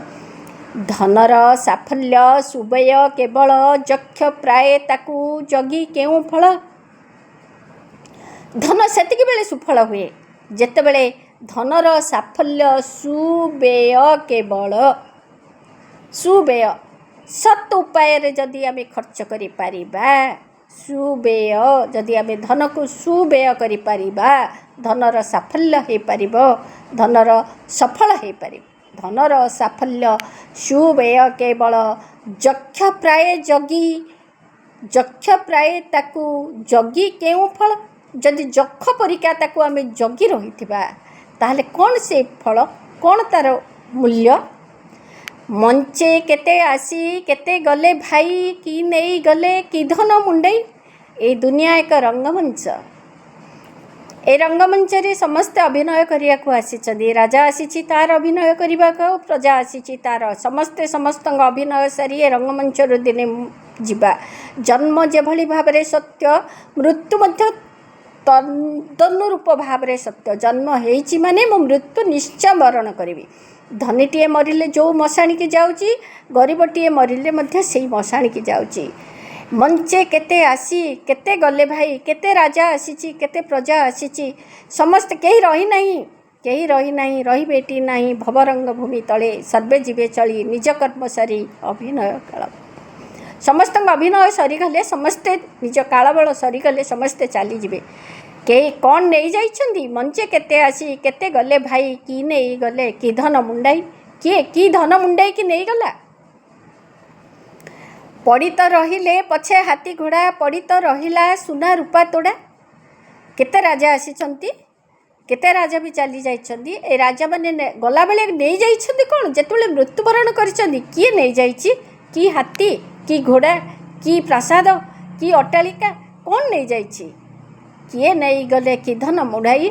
धनर साफल्य सुबय केवल यक्ष प्राय ताकू जगी केउ फल धन सेतिक बेले सुफल हुए जेते बेले धनर साफल्य सुबेय केवल सुबेय सत उपाय रे जदि आमे खर्च करि पारिबा सुबेय जदि आमे धन को सुबेय करि पारिबा धनर साफल्य हे पारिबो धनर सफल हे पारिबो। धनर साफल्य सुबेय केवल यक्ष प्राय ताकू जगी केउ फल जदि यक्ष परिका ताकू आमे जगी रहिथिबा ताहले कौन से फल कौन तार मूल्य। मंचे केते आसी केते गले भाई कि नहीं गले कि धन मुंडई ए दुनिया एक रंगमंच ए रंगमंच रे समस्त अभिनय करिया को आसी राजा आसी तार अभिनय करने को प्रजा आसी तार समस्ते समस्त अभिनय सारी ए रंगमंच दिने जीवा जन्म जेभली भाव में सत्य मृत्यु मध्य तन्नुरूप भाव में सत्य जन्म होइछि माने मो मृत्यु निश्चय वरण करी धनीटीए मरिले जो मशाणी की जाऊँगी गरीबटीए मरिले मध्य से मशाणी की जाऊँगी। मंचे केते आसी केते गले भाई केते राजा आसी केते प्रजा आसी समस्त कहीं रही नहीं रही बेटी नहीं भवरंग भूमि तले सर्वे जीवे चली निज कर्म सारी अभिनय काल समस्त अभिनय सरीगले समस्ते निज कालबल सरीगले समस्ते चलीजे के कौन नहीं जाइछंदी मंचे केते आसी केते गले भाई कि नहीं गले कि धन मुंडाई किए कि धन मुंडाई कि नहीं गला पड़ी तो रहिले पछे हाथी घोड़ा पड़ी तो रहिला सुना रूपा तोड़ा केते राजा आसीचंती केते राजा भी चली जाइछंदी ए राजा माने गला बेले नहीं जाइछंदी कौन जेतुले मृत्युवरण करिछंदी किए नहीं जाइछि कि हाथी कि घोड़ा कि प्रासाद कि अट्टालिका कौन नहीं जाइछि किए नहीं गले कि धन मुढ़ाई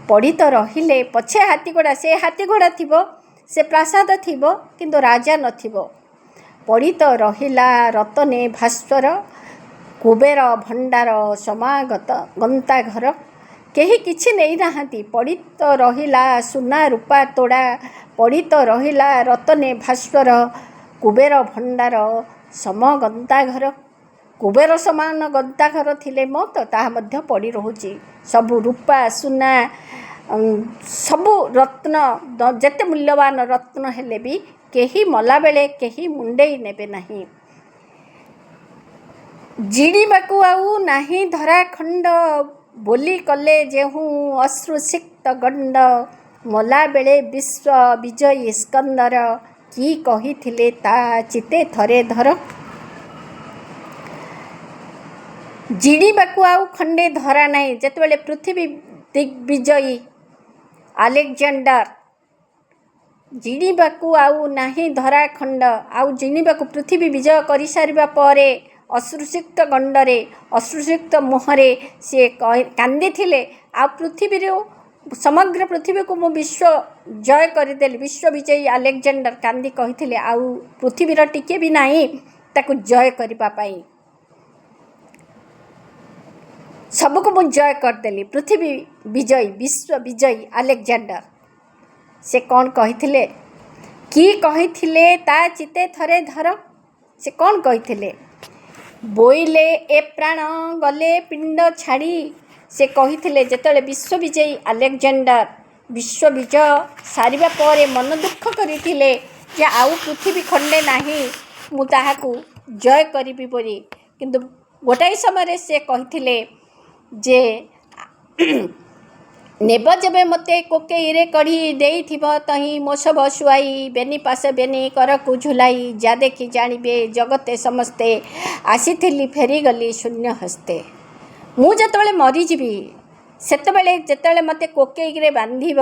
पड़ी तो रहिले पछे हाथी घोड़ा से हाथी घोड़ा थिबो से प्रासाद थिबो किंतु राजा नथिबो पड़ी तो रहिला रतने भास्वर कुबेर भंडार समागत गंता घर केही किछि नहीं नाहांती पड़ी तो रहिला सुना रूपा तोड़ा पड़ी तो रहिला रतने भास्वर कुबेर भंडार समगंता घर कुबेर समान गंता घर थिले मत ताहा मध्य पड़ी रहुची सबु रूपा सुना सबु रत्न जेते मूल्यवान रत्न हेले भी केही मला बेले केही मुंडेई नेबे नहीं जिड़ीबाकू आउ नाही धरा खंड बोली कले जेहू अश्रुसिक्त गंड मला बेले विश्व विजयी स्कंदर की कही थिले ता चिते थरे धर जिड़ीबाकू आउ खंडे धरा नहीं जेतेबेले पृथ्वी दिग्विजयी आलेक्जेंडर जिणीबाकू आउ नाही धरा खंड आउ जिणीबाकू पृथ्वी विजय कर सारिबा परे अश्रुसिक्त गंडरे अश्रुसिक्त मुहरे सी कांदी थिले आ पृथ्वी समग्र पृथ्वी को मु विश्व जय करदेली विश्व विजयी आलेक्जेंडर कांदी कही आउ पृथ्वीर टिके भी नहीं ताकू जय करने सबको मु जय करदेली पृथ्वी विजयी विश्व विजयी आलेक्जेंडर से कौन कही कि कही ता चिते थरे धर से कौन कही बोईले ए प्राण गले पिंड छाड़ी से कही जिते विश्व विजयी आलेक्जेंडर विश्व विजय सारिबा परे मन दुख करते ଯେ ଆଉ ପୃଥିବୀ ଖଣ୍ଡେ ନାହିଁ ମୁଁ ତାହାକୁ ଜୟ କରିବି ବୋଲି। କିନ୍ତୁ ଗୋଟାଏ ସମୟରେ ସେ କହିଥିଲେ ଯେ ନେବ ଯେବେ ମୋତେ କୋକେଇରେ କଢ଼ି ଦେଇଥିବ ତହିଁ ମୋସବ ଶୁଆଇ ବେନି ପାଶେ ବେନି କରକୁ ଝୁଲାଇ ଯା ଦେଖି ଜାଣିବେ ଜଗତେ ସମସ୍ତେ ଆସିଥିଲି ଫେରିଗଲି ଶୂନ୍ୟ ହସ୍ତେ। ମୁଁ ଯେତେବେଳେ ମରିଯିବି ସେତେବେଳେ ଯେତେବେଳେ ମୋତେ କୋକେଇରେ ବାନ୍ଧିବ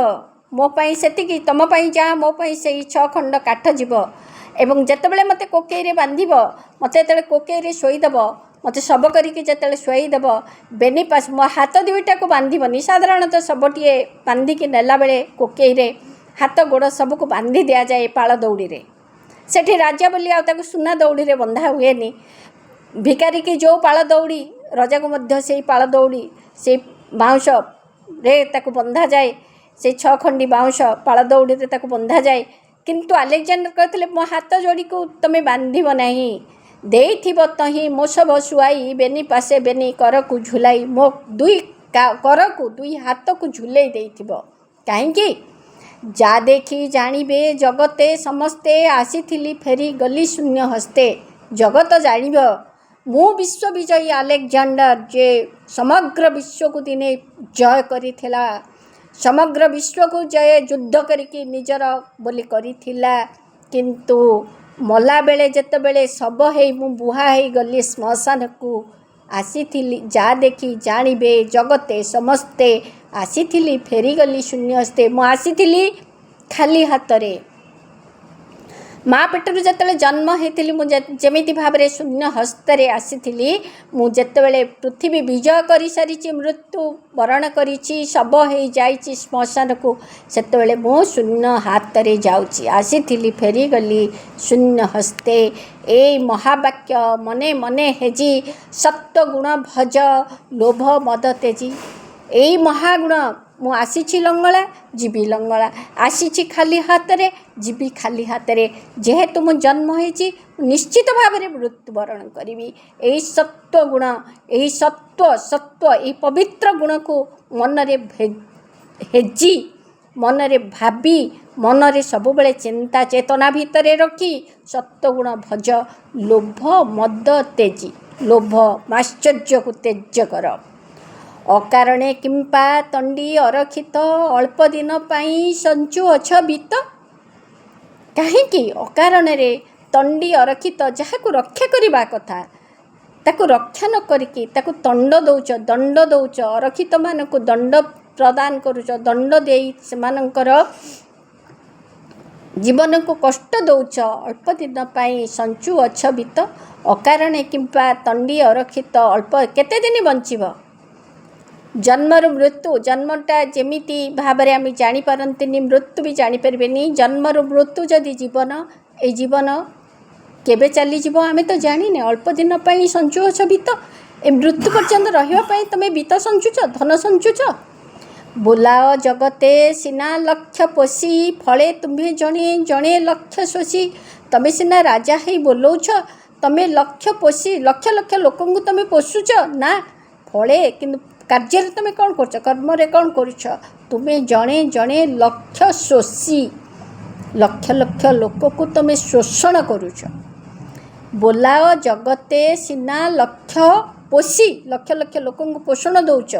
ମୋ ପାଇଁ ସେତିକି, ତୁମ ପାଇଁ ଯାହା ମୋ ପାଇଁ ସେଇ 6 ଖଣ୍ଡ କାଠ ଯିବ। ଏବଂ ଯେତେବେଳେ ମୋତେ କୋକେଇରେ ବାନ୍ଧିବ ମୋତେ ଯେତେବେଳେ କୋକେଇରେ ଶୋଇଦେବ, ମୋତେ ଶବ କରିକି ଯେତେବେଳେ ଶୋଇଦେବ ବେନିପାସ ମୋ ହାତ ଦୁଇଟାକୁ ବାନ୍ଧିବନି। ସାଧାରଣତଃ ଶବଟିଏ ବାନ୍ଧିକି ନେଲାବେଳେ କୋକେଇରେ ହାତ ଗୋଡ଼ ସବୁକୁ ବାନ୍ଧି ଦିଆଯାଏ ପାଳ ଦଉଡ଼ିରେ। ସେଠି ରାଜା ବୋଲି ଆଉ ତାକୁ ସୁନା ଦଉଡ଼ିରେ ବନ୍ଧା ହୁଏନି। ଭିକାରୀକି ଯେଉଁ ପାଳ ଦଉଡ଼ି, ରଜାକୁ ମଧ୍ୟ ସେଇ ପାଳ ଦଉଡ଼ି ସେଇ ବାଉଁଶରେ ତାକୁ ବନ୍ଧାଯାଏ। ସେଇ 6 ଖଣ୍ଡି ବାଉଁଶ ପାଳ ଦଉଡ଼ିରେ ତାକୁ ବନ୍ଧାଯାଏ। କିନ୍ତୁ ଆଲେକଜାଣ୍ଡର କହିଥିଲେ ମୋ ହାତ ଯୋଡ଼ିକୁ ତୁମେ ବାନ୍ଧିବ ନାହିଁ, ଦେଇଥିବ ତହିଁ ମୋସବ ଶୁଆଇ ବେନି ପାଶେ ବେନି କରକୁ ଝୁଲାଇ। ମୋ 2 କରକୁ 2 ହାତକୁ ଝୁଲେଇ ଦେଇଥିବ। କାହିଁକି? ଯା ଦେଖି ଜାଣିବେ ଜଗତେ ସମସ୍ତେ ଆସିଥିଲି ଫେରି ଗଲି ଶୂନ୍ୟ ହସ୍ତେ। ଜଗତ ଜାଣିବ ମୁଁ ବିଶ୍ୱବିଜୟୀ ଆଲେକଜାଣ୍ଡର ଯେ ସମଗ୍ର ବିଶ୍ୱକୁ ଦିନେ ଜୟ କରିଥିଲା, ସମଗ୍ର ବିଶ୍ୱକୁ ଜୟ ଯୁଦ୍ଧ କରିକି ନିଜର ବୋଲି କରିଥିଲା। କିନ୍ତୁ ମଲାବେଳେ ଯେତେବେଳେ ଶବ ହେଇ ମୁଁ ବୁହା ହେଇଗଲି ଶ୍ମଶାନକୁ, ଆସିଥିଲି ଯା ଦେଖି ଜାଣିବେ ଜଗତେ ସମସ୍ତେ ଆସିଥିଲି ଫେରିଗଲି ଶୂନ୍ୟ ହସ୍ତେ। ମୁଁ ଆସିଥିଲି ଖାଲି ହାତରେ। ମା ପେଟରୁ ଯେତେବେଳେ ଜନ୍ମ ହେଇଥିଲି ମୁଁ ଯେମିତି ଭାବରେ ଶୂନ୍ୟ ହସ୍ତରେ ଆସିଥିଲି, ମୁଁ ଯେତେବେଳେ ପୃଥିବୀ ବିଜୟ କରିସାରିଛି, ମୃତ୍ୟୁ ବରଣ କରିଛି, ଶବ ହେଇଯାଇଛି ଶ୍ମଶାନକୁ, ସେତେବେଳେ ମୁଁ ଶୂନ୍ୟ ହାତରେ ଯାଉଛି। ଆସିଥିଲି ଫେରିଗଲି ଶୂନ୍ୟ ହସ୍ତେ। ଏଇ ମହାବାକ୍ୟ ମନେ ମନେ ହେଜି ସତ୍ୱଗୁଣ ଭଜ ଲୋଭ ମଦ ତେଜି। ଏଇ ମହାଗୁଣ ମୁଁ ଆସିଛି ଲଙ୍ଗଳା ଯିବି ଲଙ୍ଗଳା, ଆସିଛି ଖାଲି ହାତରେ ଯିବି ଖାଲି ହାତରେ। ଯେହେତୁ ମୁଁ ଜନ୍ମ ହେଇଛି ନିଶ୍ଚିତ ଭାବରେ ମୃତ୍ୟୁବରଣ କରିବି। ଏଇ ସତ୍ୱଗୁଣ, ଏଇ ସତ୍ୱ ଏଇ ପବିତ୍ର ଗୁଣକୁ ମନରେ ହେଜି, ମନରେ ଭାବି, ମନରେ ସବୁବେଳେ ଚିନ୍ତା ଚେତନା ଭିତରେ ରଖି ସତ୍ୱଗୁଣ ଭଜ ଲୋଭ ମଦ ତେଜି। ଲୋଭ ମାଶ୍ଚର୍ଯ୍ୟକୁ ତେଜ କର। ଅକାରଣେ କିମ୍ପା ତଣ୍ଡି ଅରକ୍ଷିତ ଅଳ୍ପ ଦିନ ପାଇଁ ସଞ୍ଚୁ ଅଛ ବିତ। କାହିଁକି ଅକାରଣରେ ତଣ୍ଡି ଅରକ୍ଷିତ, ଯାହାକୁ ରକ୍ଷା କରିବା କଥା ତାକୁ ରକ୍ଷା ନ କରିକି ତାକୁ ଦଣ୍ଡ ଦେଉଛ, ଅରକ୍ଷିତମାନଙ୍କୁ ଦଣ୍ଡ ପ୍ରଦାନ କରୁଛ, ଦଣ୍ଡ ଦେଇ ସେମାନଙ୍କର ଜୀବନକୁ କଷ୍ଟ ଦେଉଛ। ଅଳ୍ପ ଦିନ ପାଇଁ ସଞ୍ଚୁ ଅଛ ବିତ। ଅକାରଣେ କିମ୍ପା ତଣ୍ଡି ଅରକ୍ଷିତ, ଅଳ୍ପ କେତେ ଦିନ ବଞ୍ଚିବ? ଜନ୍ମରୁ ମୃତ୍ୟୁ, ଜନ୍ମଟା ଯେମିତି ଭାବରେ ଆମେ ଜାଣିପାରନ୍ତିନି, ମୃତ୍ୟୁ ବି ଜାଣିପାରିବେନି। ଜନ୍ମରୁ ମୃତ୍ୟୁ ଯଦି ଜୀବନ, ଏଇ ଜୀବନ କେବେ ଚାଲିଯିବ ଆମେ ତ ଜାଣିନେ। ଅଳ୍ପ ଦିନ ପାଇଁ ସଞ୍ଚୁଅଛ ବିତ, ଏ ମୃତ୍ୟୁ ପର୍ଯ୍ୟନ୍ତ ରହିବା ପାଇଁ ତୁମେ ବିତ ସଞ୍ଚୁଛ, ଧନ ସଞ୍ଚୁଛ। ବୁଲାଅ ଜଗତେ ସିନା ଲକ୍ଷ୍ୟ ପୋଷି, ଫଳେ ତୁମେ ଜଣେ ଜଣେ ଲକ୍ଷ୍ୟ ଶୋଷି। ତୁମେ ସିନା ରାଜା ହେଇ ବୋଲଉଛ, ତୁମେ ଲକ୍ଷ୍ୟ ପୋଷି ଲକ୍ଷ ଲକ୍ଷ ଲୋକଙ୍କୁ ତୁମେ ପୋଷୁଛ ନା, ଫଳେ କିନ୍ତୁ କାର୍ଯ୍ୟରେ ତୁମେ କ'ଣ କରୁଛ, କର୍ମରେ କ'ଣ କରୁଛ? ତୁମେ ଜଣେ ଜଣେ ଲକ୍ଷ୍ୟ ଶୋଷି, ଲକ୍ଷ ଲକ୍ଷ ଲୋକକୁ ତୁମେ ଶୋଷଣ କରୁଛ। ବୋଲାଅ ଜଗତେ ସିନା ଲକ୍ଷ୍ୟ ପୋଷି, ଲକ୍ଷ ଲକ୍ଷ ଲୋକଙ୍କୁ ପୋଷଣ ଦେଉଛ,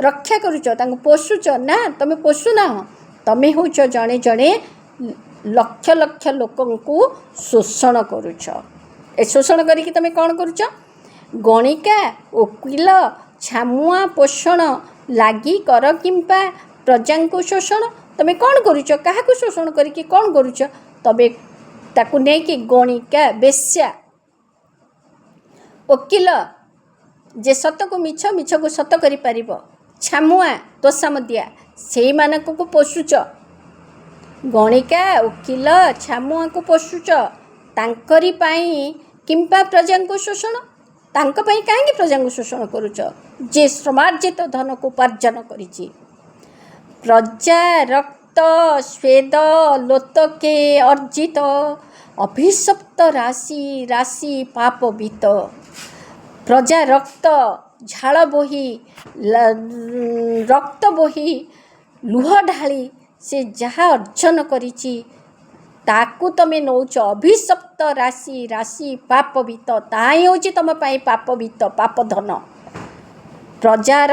ରକ୍ଷା କରୁଛ, ତାଙ୍କୁ ପୋଷୁଛ ନା, ତୁମେ ପୋଷୁନାହ। ତୁମେ ହେଉଛ ଜଣେ ଜଣେ ଲକ୍ଷ ଲକ୍ଷ ଲୋକଙ୍କୁ ଶୋଷଣ କରୁଛ। ଏ ଶୋଷଣ କରିକି ତୁମେ କ'ଣ କରୁଛ? ଗଣିକା ଓକିଲ ଛାମୁଆ ପୋଷଣ ଲାଗି କର କିମ୍ପା ପ୍ରଜାଙ୍କୁ ଶୋଷଣ। ତୁମେ କ'ଣ କରୁଛ? କାହାକୁ ଶୋଷଣ କରିକି କ'ଣ କରୁଛ? ତବେ ତାକୁ ନେଇକି ଗଣିକା, ବେଶ୍ୟା, ଓକିଲ ଯେ ସତକୁ ମିଛ, ମିଛକୁ ସତ କରିପାରିବ, ଛାମୁଆ ତୋଷାମଦିଆ, ସେଇମାନଙ୍କୁ ପୋଷୁଛ। ଗଣିକା ଓକିଲ ଛାମୁଆଙ୍କୁ ପୋଷୁଛ, ତାଙ୍କରି ପାଇଁ କିମ୍ପା ପ୍ରଜାଙ୍କୁ ଶୋଷଣ। ତାଙ୍କ ପାଇଁ କାହିଁକି ପ୍ରଜାଙ୍କୁ ଶୋଷଣ କରୁଛ? ଯେ ଶ୍ରମାର୍ଜିତ ଧନକୁ ଉପାର୍ଜନ କରିଛି। ପ୍ରଜା ରକ୍ତ ସ୍ୱେଦ ଲୋତକେ ଅର୍ଜିତ, ଅଭିଶପ୍ତ ରାଶି ରାଶି ପାପ ବିତ। ପ୍ରଜା ରକ୍ତ, ଝାଳ ବୋହି, ରକ୍ତ ବୋହି, ଲୁହ ଢାଳି ସେ ଯାହା ଅର୍ଜନ କରିଛି, ତାକୁ ତମେ ନେଉଛ ଅଭିଶପ୍ତ ରାଶି ରାଶି ପାପ ବିତ୍ତ। ତାହା ହିଁ ହେଉଛି ତୁମ ପାଇଁ ପାପ ବିତ୍ତ, ପାପ ଧନ। ପ୍ରଜାର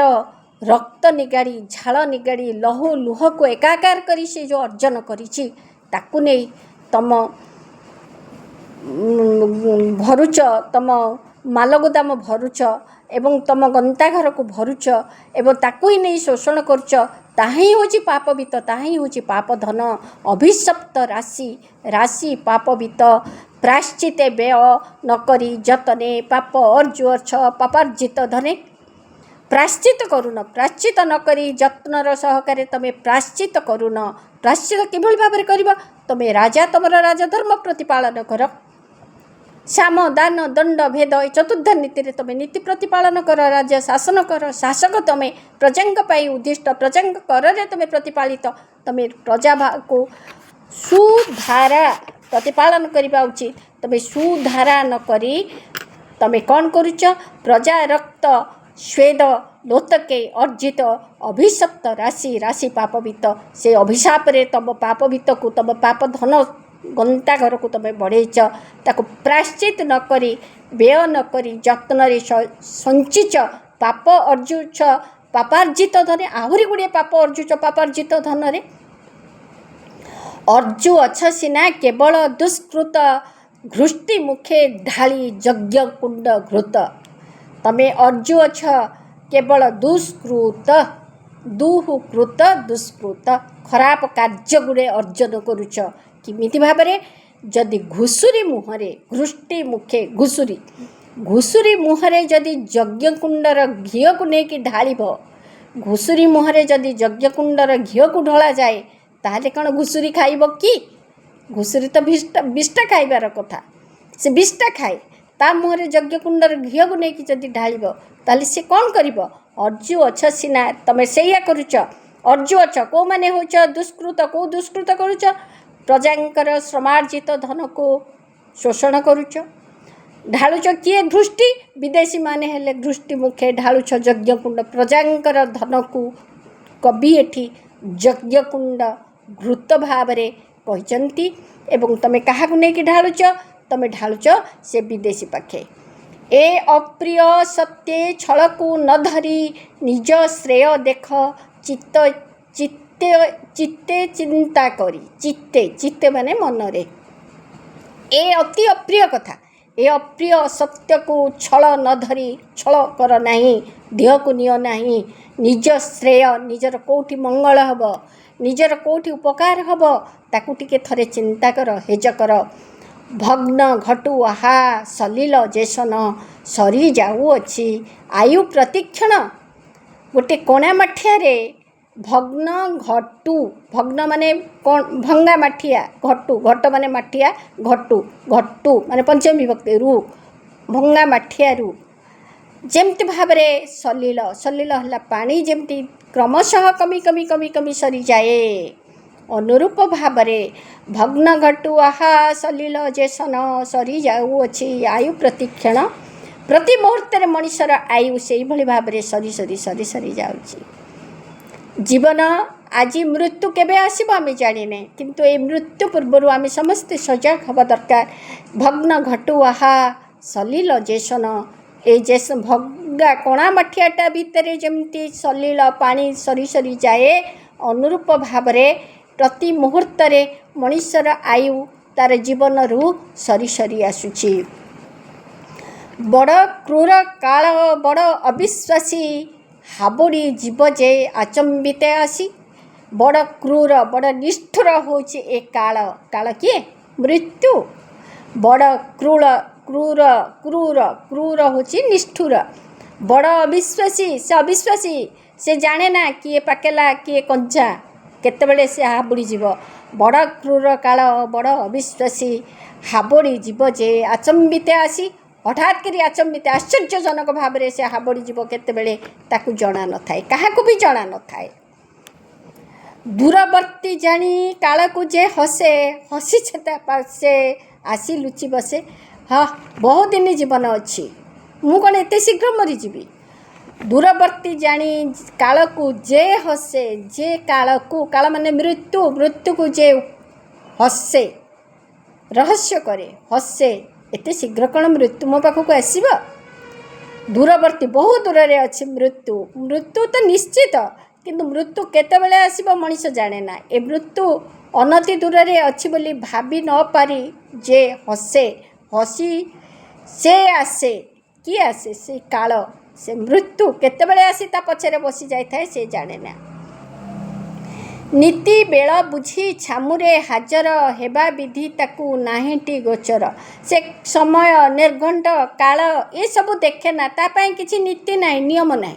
ରକ୍ତ ନିଗାଡ଼ି, ଝାଳ ନିଗାଡ଼ି, ଲହୁ ଲୁହକୁ ଏକାକାର କରି ସେ ଯେଉଁ ଅର୍ଜନ କରିଛି, ତାକୁ ନେଇ ତମ ଭରୁଛ, ତମ ମାଲଗୋଦାମ ଭରୁଛ ଏବଂ ତମ ଗନ୍ତାଘରକୁ ଭରୁଛ ଏବଂ ତାକୁ ହିଁ ନେଇ ଶୋଷଣ କରୁଛ। ତାହା ହିଁ ହେଉଛି ପାପ ବିତ୍ତ, ତାହା ହିଁ ହେଉଛି ପାପ ଧନ। ଅଭିଶପ୍ତ ରାଶି ରାଶି ପାପ ବିତ୍ତ। ପ୍ରାଶ୍ଚିତେ ବ୍ୟୟ ନ କରି ଯତନେ ପାପ ଅର୍ଜୁଅଛ ପାପାର୍ଜିତ ଧନେ। ପ୍ରାଶ୍ଚିତ କରୁନ, ପ୍ରାଶ୍ଚିତ ନ କରି ଯତ୍ନର ସହକାରେ ତୁମେ ପ୍ରାଶ୍ଚିତ କରୁନ। ପ୍ରାଶ୍ଚିତ କିଭଳି ଭାବରେ କରିବ? ତୁମେ ରାଜା, ତୁମର ରାଜଧର୍ମ ପ୍ରତିପାଳନ କର। ସାମ ଦାନ ଦଣ୍ଡ ଭେଦ ଏ ଚତୁର୍ଥ ନୀତିରେ ତୁମେ ନୀତି ପ୍ରତିପାଳନ କର। ରାଜ୍ୟ ଶାସନ କର। ଶାସକ ତୁମେ, ପ୍ରଜାଙ୍କ ପାଇଁ ଉଦ୍ଦିଷ୍ଟ, ପ୍ରଜାଙ୍କ କରରେ ତୁମେ ପ୍ରତିପାଳିତ। ତୁମେ ପ୍ରଜାକୁ ସୁଧାରା ପ୍ରତିପାଳନ କରିବା ଉଚିତ। ତୁମେ ସୁଧାରା ନ କରି ତୁମେ କ'ଣ କରୁଛ? ପ୍ରଜା ରକ୍ତ ସ୍ୱେଦ ଲୋତକେ ଅର୍ଜିତ ଅଭିଶପ୍ତ ରାଶି ରାଶି ପାପ ବିତ୍ତ। ସେ ଅଭିଶାପରେ ତୁମ ପାପ ବିତ୍ତକୁ, ତୁମ ପାପ ଧନ ଗନ୍ତାଘରକୁ ତୁମେ ବଢ଼େଇଛ। ତାକୁ ପ୍ରାଶ୍ଚିତ ନ କରି, ବ୍ୟୟ ନ କରି ଯତ୍ନରେ ସଞ୍ଚିଛ। ପାପ ଅର୍ଜୁଛ ପାପାର୍ଜିତ ଧନେ। ଆହୁରି ଗୁଡ଼ିଏ ପାପ ଅର୍ଜୁଛ ପାପାର୍ଜିତ ଧନରେ। ଅର୍ଜୁ ଅଛ ସିନା କେବଳ ଦୁଷ୍କୃତ, ଘୃଷ୍ଟି ମୁଖେ ଢାଳି ଯଜ୍ଞ କୁଣ୍ଡ ଘୃତ। ତୁମେ ଅର୍ଜୁ ଅଛ କେବଳ ଦୁଷ୍କୃତ, ଦୁଃକୃତ ଦୁଷ୍କୃତ, ଖରାପ କାର୍ଯ୍ୟ ଗୁଡ଼େ ଅର୍ଜନ କରୁଛ। କେମିତି ଭାବରେ? ଯଦି ଘୁଷୁରୀ ମୁହଁରେ, ଘୃଷ୍ଟି ମୁଖେ ଘୁଷୁରୀ ମୁହଁରେ ଯଦି ଯଜ୍ଞକୁଣ୍ଡର ଘିଅକୁ ନେଇକି ଢାଳିବ, ଘୁଷୁରୀ ମୁହଁରେ ଯଦି ଯଜ୍ଞକୁଣ୍ଡର ଘିଅକୁ ଢଳାଯାଏ, ତାହେଲେ କ'ଣ ଘୁଷୁରୀ ଖାଇବ କି? ଘୁଷୁରୀ ତ ବିଷ୍ଟା ଖାଇବାର କଥା, ସେ ବିଷ୍ଟା ଖାଏ। ତା ମୁହଁରେ ଯଜ୍ଞକୁଣ୍ଡର ଘିଅକୁ ନେଇକି ଯଦି ଢାଳିବ, ତାହେଲେ ସେ କ'ଣ କରିବ? ଅର୍ଜୁ ଅଛ ସିନା, ତୁମେ ସେଇଆ କରୁଛ। ଅର୍ଜୁ ଅଛ, କେଉଁମାନେ ହେଉଛ? ଦୁଷ୍କୃତ। କେଉଁ ଦୁଷ୍କୃତ କରୁଛ? ପ୍ରଜାଙ୍କର ଶ୍ରମାର୍ଜିତ ଧନକୁ ଶୋଷଣ କରୁଛ। ଢାଳୁଛ କିଏ? ଘୃଷ୍ଟି। ବିଦେଶୀମାନେ ହେଲେ ଘୃଷ୍ଟି ମୁଖେ ଢାଳୁଛ ଯଜ୍ଞକୁଣ୍ଡ। ପ୍ରଜାଙ୍କର ଧନକୁ କବି ଏଠି ଯଜ୍ଞକୁଣ୍ଡ ଘୃତ ଭାବରେ କହିଛନ୍ତି। ଏବଂ ତୁମେ କାହାକୁ ନେଇକି ଢାଳୁଛ? ତୁମେ ଢାଳୁଛ ସେ ବିଦେଶୀ ପାଖେ। ଏ ଅପ୍ରିୟ ସତ୍ୟେ ଛଳକୁ ନ ଧରି ନିଜ ଶ୍ରେୟ ଦେଖ ଚିତ୍ତେ ଚିନ୍ତା କରି। ଚିତ୍ତେ ମାନେ ମନରେ। ଏ ଅତି ଅପ୍ରିୟ କଥା, ଏ ଅପ୍ରିୟ ସତ୍ୟକୁ ଛଳ ନ ଧରି, ଛଳ କର ନାହିଁ, ଦେହକୁ ନିଅ ନାହିଁ। ନିଜ ଶ୍ରେୟ, ନିଜର କେଉଁଠି ମଙ୍ଗଳ ହେବ, ନିଜର କେଉଁଠି ଉପକାର ହେବ, ତାକୁ ଟିକେ ଥରେ ଚିନ୍ତା କର, ହେଜ କର। ଭଗ୍ନ ଘଟୁ ଆହା ସଲିଲ ଯେସନ, ସରି ଯାଉଅଛି ଆୟୁ ପ୍ରତିକ୍ଷଣ। ଗୋଟେ କଣା ମାଠିଆରେ ଭଗ୍ନ ଘଟୁ, ଭଗ୍ନ ମାନେ ଭଙ୍ଗା ମାଠିଆ, ଘଟୁ, ଘଟ ମାନେ ମାଠିଆ, ଘଟୁ ମାନେ ପଞ୍ଚମୀ ବିଭକ୍ତି, ରୁ, ଭଙ୍ଗା ମାଠିଆରୁ ଯେମିତି ଭାବରେ ସଲିଳ ହେଲା ପାଣି, ଯେମିତି କ୍ରମଶଃ କମି ସରିଯାଏ, ଅନୁରୂପ ଭାବରେ ଭଗ୍ନ ଘଟୁ ଆହା ସଲିଳ ଯେସନ, ସରି ଯାଉଅଛି ଆୟୁ ପ୍ରତିକ୍ଷଣ। ପ୍ରତି ମୁହୂର୍ତ୍ତରେ ମଣିଷର ଆୟୁ ସେଇଭଳି ଭାବରେ ସରି ଯାଉଛି। ଜୀବନ, ଆଜି ମୃତ୍ୟୁ କେବେ ଆସିବ ଆମେ ଜାଣିନେ, କିନ୍ତୁ এই ମୃତ୍ୟୁ ପୂର୍ବରୁ ଆମେ ସମସ୍ତେ ସଜାଗ ହେବା ଦରକାର। ଭଗ୍ନ ଘଟୁ ଆହା ସଲିଳ ଯେସନ, এই ଭଙ୍ଗା କଣା ମାଠିଆଟା ଭିତରେ ଯେମିତି ସଲିଳ ପାଣି ସରିଯାଏ, ଅନୁରୂପ ଭାବରେ ପ୍ରତି ମୁହୂର୍ତ୍ତରେ ମଣିଷର ଆୟୁ ତା'ର ଜୀବନରୁ ସରି ଆସୁଛି। ବଡ଼ କ୍ରୂର କାଳ ବଡ଼ ଅବିଶ୍ୱାସୀ, ହାବୁଡ଼ି ଯିବ ଯେ ଆଚମ୍ବିତେ ଆସି। ବଡ଼ କ୍ରୂର, ବଡ଼ ନିଷ୍ଠୁର ହେଉଛି ଏ କାଳ। କାଳ କିଏ? ମୃତ୍ୟୁ। ବଡ଼ କ୍ରୂର ହେଉଛି ନିଷ୍ଠୁର। ବଡ଼ ଅବିଶ୍ୱାସୀ, ସେ ଅବିଶ୍ୱାସୀ, ସେ ଜାଣେ ନା କିଏ ପାକେଲା କିଏ କଞ୍ଚା, କେତେବେଳେ ସେ ହାବୁଡ଼ି ଯିବ। ବଡ଼ କ୍ରୂର କାଳ ବଡ଼ ଅବିଶ୍ୱାସୀ, ହାବୁଡ଼ି ଯିବ ଯେ ଆଚମ୍ବିତେ ଆସି। ହଠାତ୍ କରି ଆଚମ୍ବିତେ, ଆଶ୍ଚର୍ଯ୍ୟଜନକ ଭାବରେ ସେ ହାବୁଡ଼ି ଯିବ କେତେବେଳେ, ତାକୁ ଜଣା ନଥାଏ, କାହାକୁ ବି ଜଣା ନଥାଏ। ଦୂରବର୍ତ୍ତୀ ଜାଣି କାଳକୁ ଯେ ହସେ, ହସିଛେ ତା ପାଶେ ଆସି ଲୁଚି ବସେ। ହଁ, ବହୁତ ଦିନ ଜୀବନ ଅଛି, ମୁଁ କ'ଣ ଏତେ ଶୀଘ୍ର ମରିଯିବି? ଦୂରବର୍ତ୍ତୀ ଜାଣି କାଳକୁ ଯେ ହସେ, ଯେ କାଳକୁ, କାଳ ମାନେ ମୃତ୍ୟୁକୁ ଯେ ହସେ, रहस्य करे हसे एते शीघ्र कौन मृत्यु मो पाखक आसब दूरवर्ती बहुत दूर रे अच्छे मृत्यु मृत्यु तो निश्चित किंतु मृत्यु केतेबेले आसब मनीष जाने ना ए मृत्यु अनति दूर रे अच्छी बोली भाभी न पारी जे हसे हसी से आसे किए आसे से काल से मृत्यु केतेबेले आसी ता पछरे बसी जाए से जाने ना नीति बेल बुझी छामुरे हाजर हेबा विधि ताकू नाहीटी गोचर से समय निर्घंट काल ये सब देखे ना तापाई किसी नीति नहीं नियम नहीं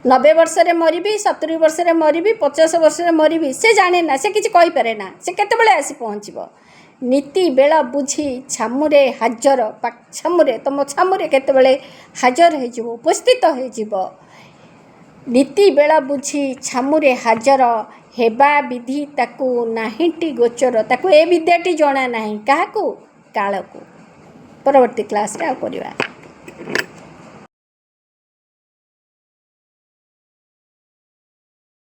90 वर्ष रे मरबी 70 वर्ष रे मरबी 50 वर्ष रे मरबी से जाने ना से किसी कहि पारे ना से केतेबेले आसी पहुँचब नीति बेल बुझी छामुरे हाजर छामुरे तुम छामुरे केतेबेले हाजर हो उपस्थित हो नीति बेल बुझी छामुरे हाजर हेबा विधि ताकू नाहीटी गोचर ताकू ए विद्याटी जना नहीं क्या काल को परवर्ती क्लास रे आ करवा।